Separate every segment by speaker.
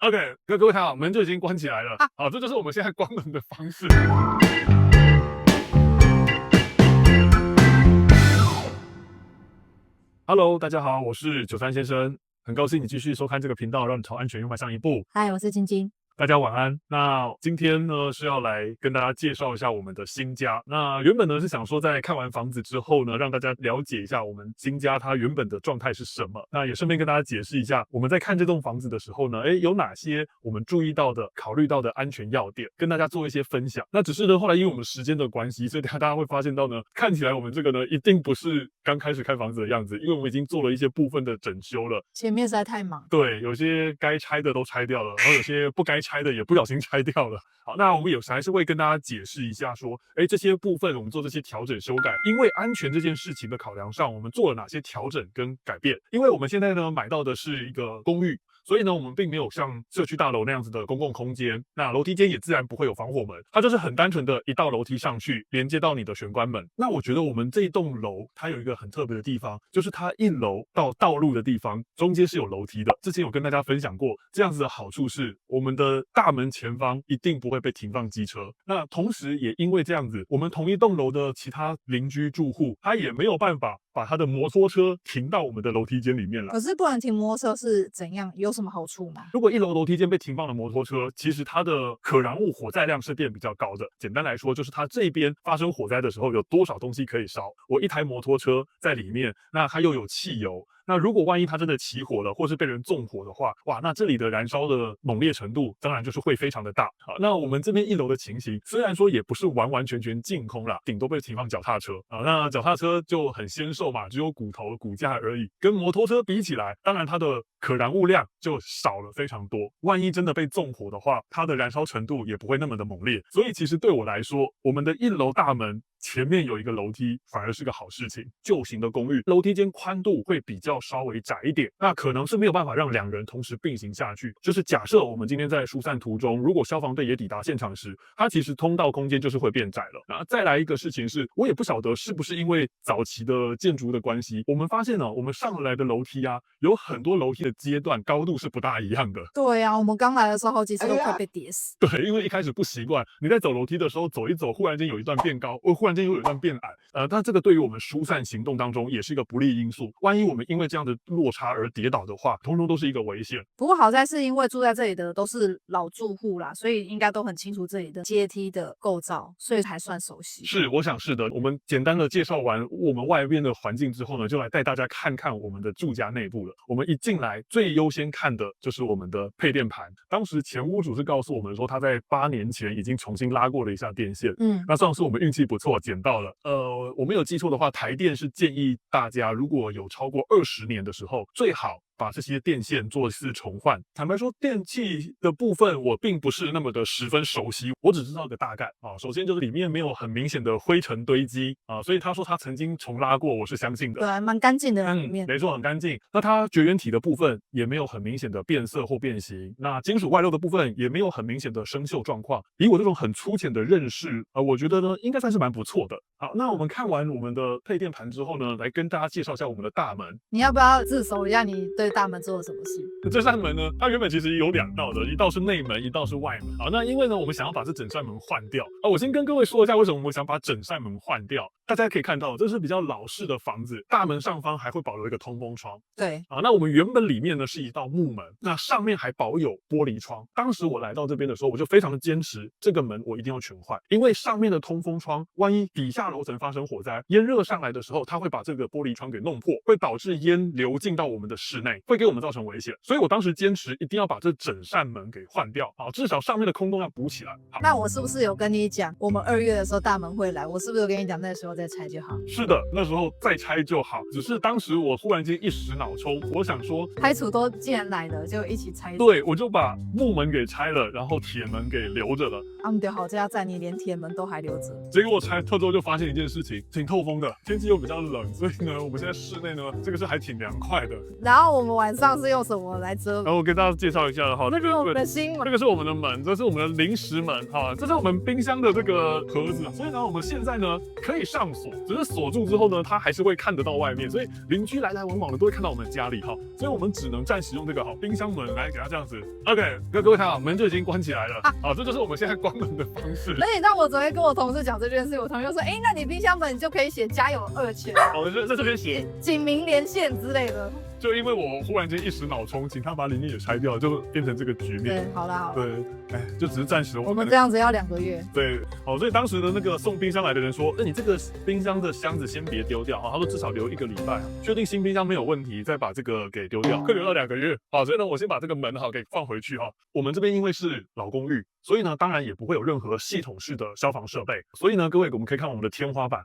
Speaker 1: OK，各位看好，门就已经关起来了。好，这就是我们现在关门的方式。Hello， 大家好，我是93先生，很高兴你继续收看这个频道，让你朝安全又迈向一步。
Speaker 2: 嗨，我是晶晶。
Speaker 1: 大家晚安。那今天呢是要来跟大家介绍一下我们的新家。那原本呢是想说在看完房子之后呢，让大家了解一下我们新家它原本的状态是什么。那也顺便跟大家解释一下，我们在看这栋房子的时候呢，有哪些我们注意到的、考虑到的安全要点，跟大家做一些分享。那只是呢后来因为我们时间的关系，所以大家会发现到呢，看起来我们这个呢一定不是刚开始看房子的样子，因为我们已经做了一些部分的整修了。
Speaker 2: 前面实在太忙，
Speaker 1: 对，有些该拆的都拆掉了，然后有些不该拆的也不小心拆掉了。好，那我们还是会跟大家解释一下说，这些部分我们做这些调整修改，因为安全这件事情的考量上，我们做了哪些调整跟改变？因为我们现在呢买到的是一个公寓。所以呢，我们并没有像社区大楼那样子的公共空间，那楼梯间也自然不会有防火门，它就是很单纯的一道楼梯上去，连接到你的玄关门。那我觉得我们这一栋楼它有一个很特别的地方，就是它一楼到道路的地方中间是有楼梯的。之前有跟大家分享过，这样子的好处是我们的大门前方一定不会被停放机车。那同时也因为这样子，我们同一栋楼的其他邻居住户，他也没有办法把他的摩托车停到我们的楼梯间里面来。
Speaker 2: 可是不能停摩托车是怎样？有什么好处吗？
Speaker 1: 如果一楼楼梯间被停放的摩托车，其实它的可燃物火载量是变比较高的。简单来说，就是它这边发生火灾的时候有多少东西可以烧。我一台摩托车在里面，那它又有汽油。那如果万一它真的起火了，或是被人纵火的话，哇，那这里的燃烧的猛烈程度，当然就是会非常的大。好，那我们这边一楼的情形，虽然说也不是完完全全净空啦，顶多被停放脚踏车啊。那脚踏车就很纤瘦嘛，只有骨头骨架而已，跟摩托车比起来，当然它的可燃物量就少了非常多。万一真的被纵火的话，它的燃烧程度也不会那么的猛烈。所以其实对我来说，我们的一楼大门前面有一个楼梯，反而是个好事情。旧型的公寓楼梯间宽度会比较稍微窄一点，那可能是没有办法让两人同时并行下去。就是假设我们今天在疏散途中，如果消防队也抵达现场时，它其实通道空间就是会变窄了。那再来一个事情是，我也不晓得是不是因为早期的建筑的关系，我们发现呢，我们上来的楼梯啊，有很多楼梯的阶段高度是不大一样的。
Speaker 2: 对啊，我们刚来的时候好几次都快被跌死。
Speaker 1: 对，因为一开始不习惯，你在走楼梯的时候走一走，忽然间有一段变高，忽然间又有一段变矮，但这个对于我们疏散行动当中也是一个不利因素。万一我们因为这样的落差而跌倒的话，通通都是一个危险。
Speaker 2: 不过好在是因为住在这里的都是老住户啦，所以应该都很清楚这里的阶梯的构造，所以还算熟悉。
Speaker 1: 是，我想是的。我们简单的介绍完我们外面的环境之后呢，就来带大家看看我们的住家内部了。我们一进来最优先看的就是我们的配电盘。当时前屋主是告诉我们说，他在8年前已经重新拉过了一下电线。那算是我们运气不错，捡到了。我没有记错的话，台电是建议大家如果有超过20年的时候，最好把这些电线做一次重换。坦白说，电器的部分我并不是那么的十分熟悉，我只知道个大概啊。首先就是里面没有很明显的灰尘堆积啊，所以他说他曾经重拉过，我是相信的。
Speaker 2: 对，蛮干净的里面。
Speaker 1: 没错，很干净。那它绝缘体的部分也没有很明显的变色或变形，那金属外露的部分也没有很明显的生锈状况。以我这种很粗浅的认识，我觉得呢应该算是蛮不错的。好，那我们看完我们的配电盘之后呢，来跟大家介绍一下我们的大门。
Speaker 2: 你要不要自首一下你对大门做了什么事？
Speaker 1: 这扇门呢，它原本其实有2道的，一道是内门，一道是外门。好，那因为呢，我们想要把这整扇门换掉啊，我先跟各位说一下为什么我们想把整扇门换掉。大家可以看到，这是比较老式的房子，大门上方还会保留一个通风窗。
Speaker 2: 对
Speaker 1: 啊，那我们原本里面呢是一道木门，那上面还保有玻璃窗。当时我来到这边的时候，我就非常的坚持，这个门我一定要全换，因为上面的通风窗，万一底下楼层发生火灾，烟热上来的时候，它会把这个玻璃窗给弄破，会导致烟流进到我们的室内，会给我们造成危险。所以我当时坚持一定要把这整扇门给换掉，好，至少上面的空洞要补起来。好，
Speaker 2: 那我是不是有跟你讲，我们2月的时候大门会来？我是不是有跟你讲那时候再拆就好？
Speaker 1: 是的，那时候再拆就好。只是当时我忽然间一时脑冲，我想说，
Speaker 2: 拆除都既然来了，就一起拆。
Speaker 1: 对，我就把木门给拆了，然后铁门给留着了。
Speaker 2: 他们的好家在，你连铁门都还留着。
Speaker 1: 结果我拆之后就发现一件事情，挺透风的，天气又比较冷，所以呢，我们现在室内呢，这个是还挺凉快的。
Speaker 2: 然后我们晚上是用什么来遮？
Speaker 1: 然后我跟大家介绍一下了哈，那个
Speaker 2: 我们的新闻
Speaker 1: 这个是我们的门，这是我们的零食门哈，这是我们冰箱的这个盒子，所以呢，我们现在呢可以上锁，只是锁住之后呢，它还是会看得到外面，所以邻居来来往往的都会看到我们家里哈，所以我们只能暂时用这个好冰箱门来给它这样子。OK， 各位看啊，门就已经关起来了，好，这就是我们现在关门的方式。
Speaker 2: 那你让我昨天跟我同事讲这件事，我同事就说，那你冰箱门你就可以写加油2钱，
Speaker 1: 我在这边写
Speaker 2: 警民连线之类的。
Speaker 1: 就因为我忽然间一时脑冲，请他把里面也拆掉，就变成这个局面。
Speaker 2: 对，好啦。
Speaker 1: 对，就只是暂时。
Speaker 2: 我们这样子要2个月。
Speaker 1: 对，所以当时的那个送冰箱来的人说，你这个冰箱的箱子先别丢掉啊，他说至少留1个礼拜，确定新冰箱没有问题，再把这个给丢掉，可以留到2个月。好，所以呢，我先把这个门给放回去哈。我们这边因为是老公寓，所以呢，当然也不会有任何系统式的消防设备，所以呢，各位我们可以看我们的天花板，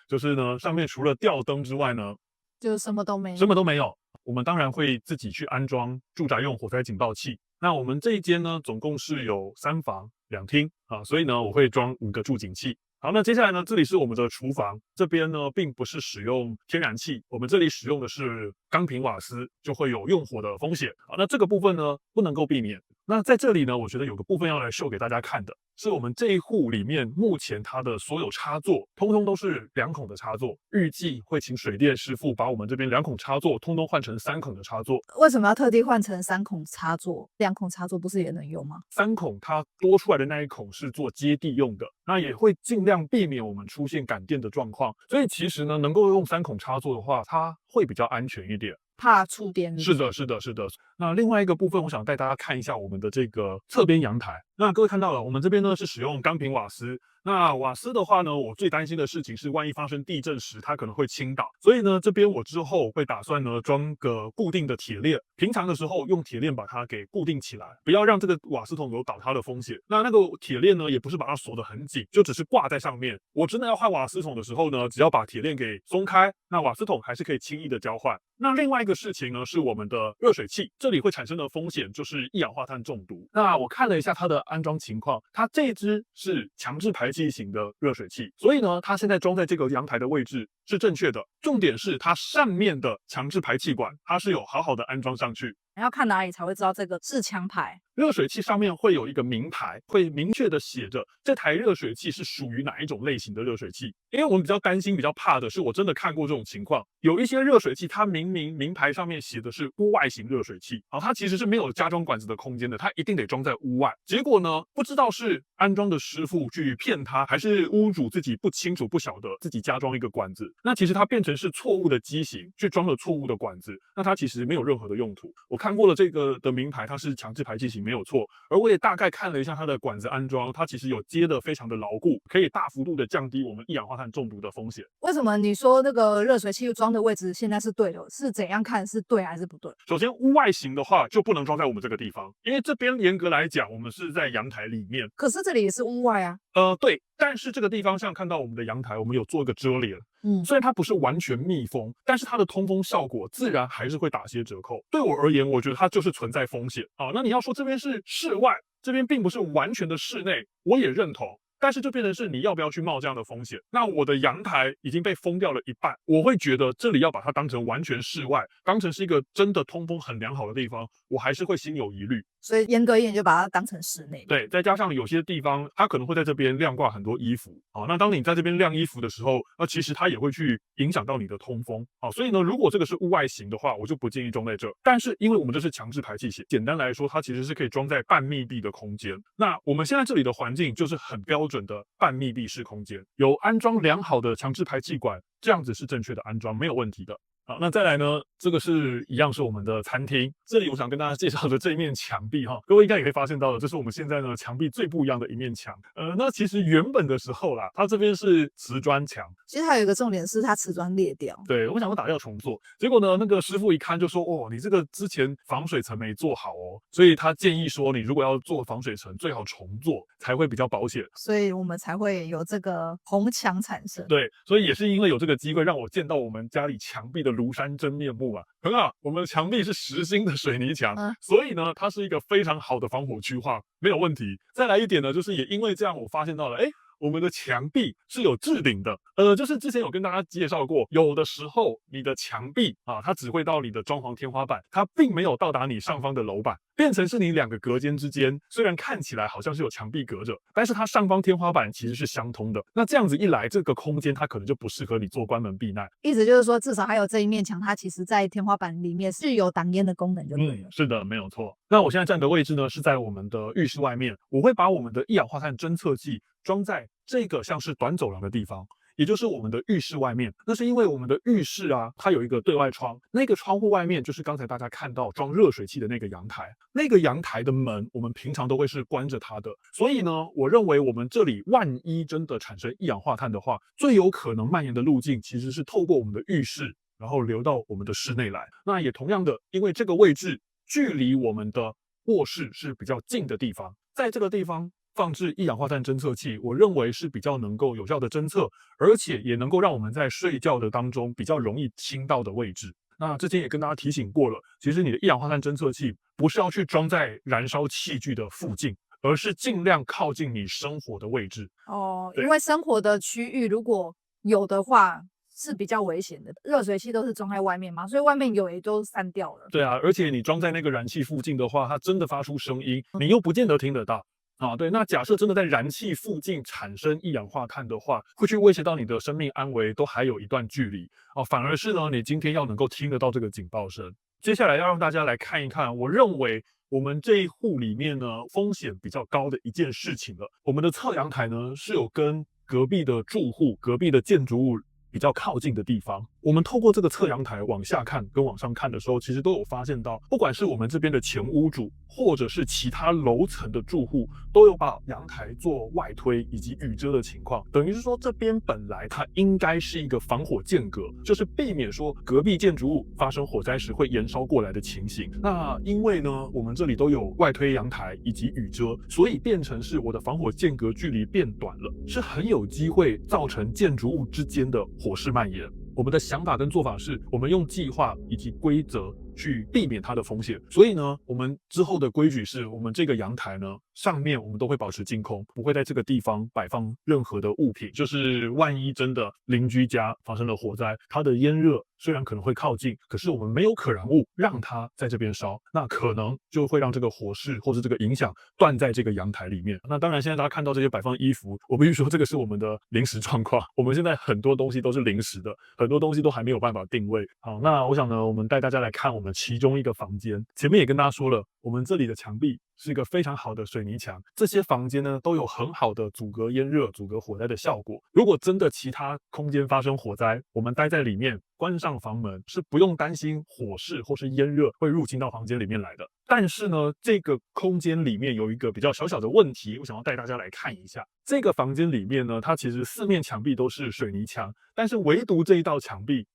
Speaker 1: 就是呢上面除了吊灯之外呢，
Speaker 2: 就什么都没有，
Speaker 1: 什么都没有。我们当然会自己去安装住宅用火灾警报器。那我们这一间呢，总共是有3房2厅啊，所以呢，我会装5个住警器。好，那接下来呢，这里是我们的厨房，这边呢并不是使用天然气，我们这里使用的是钢瓶瓦斯，就会有用火的风险。好，那这个部分呢不能够避免。那在这里呢，我觉得有个部分要来秀给大家看的，是我们这一户里面目前它的所有插座，通通都是2孔的插座，预计会请水电师傅把我们这边2孔插座通通换成3孔的插座。
Speaker 2: 为什么要特地换成3孔插座？2孔插座不是也能用吗
Speaker 1: ？3孔它多出来的那一孔是做接地用的，那也会尽量避免我们出现感电的状况。所以其实呢，能够用3孔插座的话，它会比较安全一点。
Speaker 2: 怕触电。
Speaker 1: 是的，是的，是的。那另外一个部分，我想带大家看一下我们的这个侧边阳台。那各位看到了，我们这边呢是使用钢瓶瓦斯。那瓦斯的话呢，我最担心的事情是，万一发生地震时，它可能会倾倒。所以呢，这边我之后会打算呢装个固定的铁链，平常的时候用铁链把它给固定起来，不要让这个瓦斯桶有倒塌的风险。那个铁链呢，也不是把它锁得很紧，就只是挂在上面。我真的要换瓦斯桶的时候呢，只要把铁链给松开，那瓦斯桶还是可以轻易的交换。那另外一个事情呢，是我们的热水器，这里会产生的风险就是一氧化碳中毒。那我看了一下它的安装情况，它这一支是强制排气型的热水器，所以呢，它现在装在这个阳台的位置是正确的。重点是它上面的强制排气管，它是有好好的安装上去。
Speaker 2: 你要看哪里才会知道这个是强排？
Speaker 1: 热水器上面会有一个名牌，会明确的写着这台热水器是属于哪一种类型的热水器。因为我们比较担心、比较怕的是，我真的看过这种情况，有一些热水器它明明名牌上面写的是屋外型热水器，好，它其实是没有加装管子的空间的，它一定得装在屋外。结果呢，不知道是安装的师傅去骗他，还是屋主自己不清楚不晓得自己加装一个管子，那其实它变成是错误的机型，去装了错误的管子，那它其实没有任何的用途。我看过了这个的名牌，它是强制排气型没有错，而我也大概看了一下它的管子安装，它其实有接的非常的牢固，可以大幅度的降低我们一氧化碳中毒的风险。
Speaker 2: 为什么你说那个热水器装的位置现在是对的？是怎样看是对还是不对？
Speaker 1: 首先，屋外型的话就不能装在我们这个地方，因为这边严格来讲，我们是在阳台里面。
Speaker 2: 可是这里也是屋外啊。
Speaker 1: 对，但是这个地方像看到我们的阳台，我们有做一个遮帘。虽然它不是完全密封，但是它的通风效果自然还是会打些折扣。对我而言，我觉得它就是存在风险啊。那你要说这边是室外，这边并不是完全的室内，我也认同。但是就变成是你要不要去冒这样的风险？那我的阳台已经被封掉了一半，我会觉得这里要把它当成完全室外，当成是一个真的通风很良好的地方，我还是会心有疑虑。
Speaker 2: 所以严格一点就把它当成室内。
Speaker 1: 对，再加上有些地方它可能会在这边晾挂很多衣服，那当你在这边晾衣服的时候，其实它也会去影响到你的通风，所以呢，如果这个是屋外型的话，我就不建议装在这。但是因为我们这是强制排气型，简单来说，它其实是可以装在半密闭的空间。那我们现在这里的环境就是很标准的半密闭式空间，有安装良好的强制排气管，这样子是正确的安装，没有问题的。好，那再来呢，这个是一样是我们的餐厅，这里我想跟大家介绍的这一面墙壁各位应该也可以发现到了，这是我们现在呢墙壁最不一样的一面墙。那其实原本的时候啦，它这边是瓷砖墙，
Speaker 2: 其实还有一个重点是它瓷砖裂掉，
Speaker 1: 对，我想说打掉重做，结果呢那个师傅一看就说，你这个之前防水层没做好所以他建议说你如果要做防水层，最好重做才会比较保险，
Speaker 2: 所以我们才会有这个红墙产生。
Speaker 1: 对，所以也是因为有这个机会让我见到我们家里墙壁的庐山真面目很好，我们的墙壁是实心的水泥墙，所以呢它是一个非常好的防火区划，没有问题。再来一点呢，就是也因为这样我发现到了我们的墙壁是有置顶的，就是之前有跟大家介绍过，有的时候你的墙壁啊，它只会到你的装潢天花板，它并没有到达你上方的楼板，变成是你两个隔间之间，虽然看起来好像是有墙壁隔着，但是它上方天花板其实是相通的。那这样子一来，这个空间它可能就不适合你做关门避难。
Speaker 2: 意思就是说，至少还有这一面墙，它其实在天花板里面是有挡烟的功能，就对了。
Speaker 1: 是的，没有错。那我现在站的位置呢，是在我们的浴室外面，我会把我们的一氧化碳侦测器装在这个像是短走廊的地方，也就是我们的浴室外面。那是因为我们的浴室啊，它有一个对外窗，那个窗户外面就是刚才大家看到装热水器的那个阳台，那个阳台的门我们平常都会是关着它的，所以呢，我认为我们这里万一真的产生一氧化碳的话，最有可能蔓延的路径其实是透过我们的浴室，然后流到我们的室内来。那也同样的，因为这个位置距离我们的卧室是比较近的地方，在这个地方放置一氧化碳侦测器，我认为是比较能够有效的侦测，而且也能够让我们在睡觉的当中比较容易听到的位置。那之前也跟大家提醒过了，其实你的一氧化碳侦测器不是要去装在燃烧器具的附近，而是尽量靠近你生活的位置。
Speaker 2: 哦，因为生活的区域如果有的话是比较危险的，热水器都是装在外面嘛，所以外面有也都散掉了。
Speaker 1: 对啊，而且你装在那个燃气附近的话，它真的发出声音，你又不见得听得到。啊，对，那假设真的在燃气附近产生一氧化碳的话，会去威胁到你的生命安危，都还有一段距离哦。反而是呢，你今天要能够听得到这个警报声。接下来要让大家来看一看，我认为我们这一户里面呢，风险比较高的一件事情了。我们的侧阳台呢，是有跟隔壁的住户、隔壁的建筑物比较靠近的地方，我们透过这个侧阳台往下看跟往上看的时候，其实都有发现到，不管是我们这边的前屋主，或者是其他楼层的住户，都有把阳台做外推以及雨遮的情况。等于是说，这边本来它应该是一个防火间隔，就是避免说隔壁建筑物发生火灾时会延烧过来的情形。那因为呢，我们这里都有外推阳台以及雨遮，所以变成是我的防火间隔距离变短了，是很有机会造成建筑物之间的火势蔓延。我们的想法跟做法是，我们用计划以及规则去避免它的风险。所以呢，我们之后的规矩是，我们这个阳台呢，上面我们都会保持净空，不会在这个地方摆放任何的物品。就是万一真的邻居家发生了火灾，它的烟热虽然可能会靠近，可是我们没有可燃物让它在这边烧，那可能就会让这个火势或是这个影响断在这个阳台里面。那当然，现在大家看到这些摆放衣服，我必须说这个是我们的临时状况。我们现在很多东西都是临时的，很多东西都还没有办法定位。好，那我想呢，我们带大家来看我们其中一个房间。前面也跟大家说了，我们这里的墙壁是一个非常好的水泥墙，这些房间呢都有很好的阻隔烟热、阻隔火灾的效果。如果真的其他空间发生火灾，我们待在里面，关上房门是不用担心火势或是烟热会入侵到房间里面来的。但是呢，这个空间里面有一个比较小小的问题，我想要带大家来看一下。这个房间里面呢，它其实四面墙壁都是水泥墙，但是唯独这一道墙壁，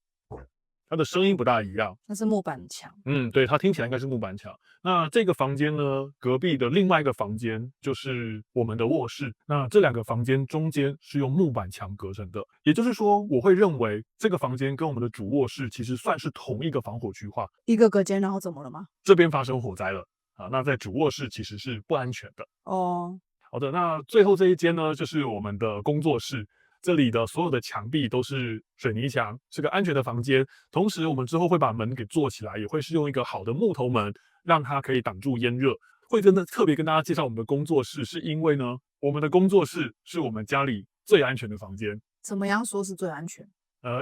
Speaker 1: 它的声音不大一样。
Speaker 2: 那是木板墙。
Speaker 1: 对，它听起来应该是木板墙。那这个房间呢，隔壁的另外一个房间就是我们的卧室。那这两个房间中间是用木板墙隔成的，也就是说，我会认为这个房间跟我们的主卧室其实算是同一个防火区划。
Speaker 2: 一个隔间，然后怎么了吗？
Speaker 1: 这边发生火灾了啊，那在主卧室其实是不安全的。
Speaker 2: 哦，
Speaker 1: 好的，那最后这一间呢，就是我们的工作室。这里的所有的墙壁都是水泥墙，是个安全的房间。同时，我们之后会把门给做起来，也会是用一个好的木头门，让它可以挡住烟热。会真的特别跟大家介绍我们的工作室，是因为呢，我们的工作室是我们家里最安全的房间。
Speaker 2: 怎么样说是最安全？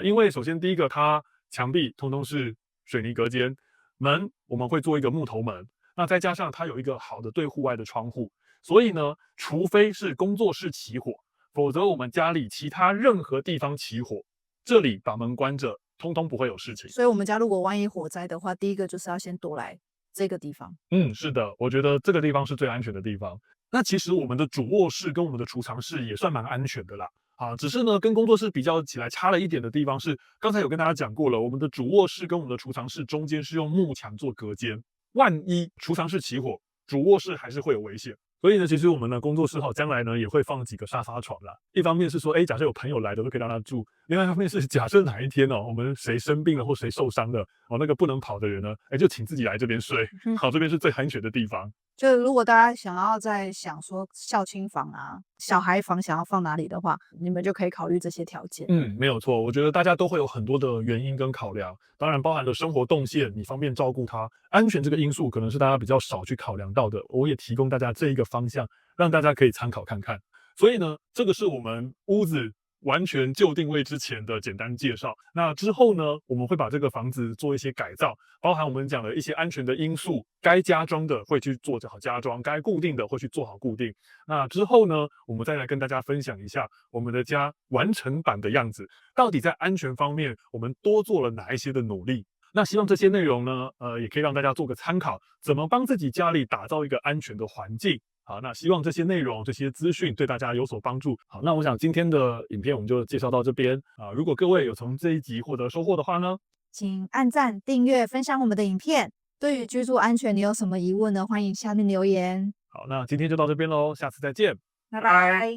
Speaker 1: 因为首先第一个，它墙壁通通是水泥隔间，门我们会做一个木头门，那再加上它有一个好的对户外的窗户，所以呢，除非是工作室起火，否则我们家里其他任何地方起火，这里把门关着，通通不会有事情。
Speaker 2: 所以我们家如果万一火灾的话，第一个就是要先躲来这个地方。
Speaker 1: 是的，我觉得这个地方是最安全的地方。那其实我们的主卧室跟我们的储藏室也算蛮安全的啦。只是呢，跟工作室比较起来差了一点的地方是，刚才有跟大家讲过了，我们的主卧室跟我们的储藏室中间是用木墙做隔间，万一储藏室起火，主卧室还是会有危险。所以呢，其实我们的工作室将来呢也会放几个沙发床啦。一方面是说，假设有朋友来的都可以让他住；另外一方面是假设哪一天我们谁生病了或谁受伤了那个不能跑的人呢，就请自己来这边睡。好，这边是最安全的地方。
Speaker 2: 就是如果大家想要在想说孝亲房啊、小孩房想要放哪里的话，你们就可以考虑这些条件。
Speaker 1: 没有错，我觉得大家都会有很多的原因跟考量，当然包含了生活动线，你方便照顾它，安全这个因素可能是大家比较少去考量到的，我也提供大家这一个方向，让大家可以参考看看。所以呢，这个是我们屋子完全就定位之前的简单介绍。那之后呢，我们会把这个房子做一些改造，包含我们讲的一些安全的因素，该加装的会去做好加装，该固定的会去做好固定。那之后呢，我们再来跟大家分享一下我们的家完成版的样子，到底在安全方面我们多做了哪一些的努力。那希望这些内容呢，也可以让大家做个参考，怎么帮自己家里打造一个安全的环境。好，那希望这些内容、这些资讯对大家有所帮助。好，那我想今天的影片我们就介绍到这边啊。如果各位有从这一集获得收获的话呢，
Speaker 2: 请按赞、订阅、分享我们的影片。对于居住安全，你有什么疑问呢？欢迎下面留言。
Speaker 1: 好，那今天就到这边喽，下次再见。
Speaker 2: 拜拜。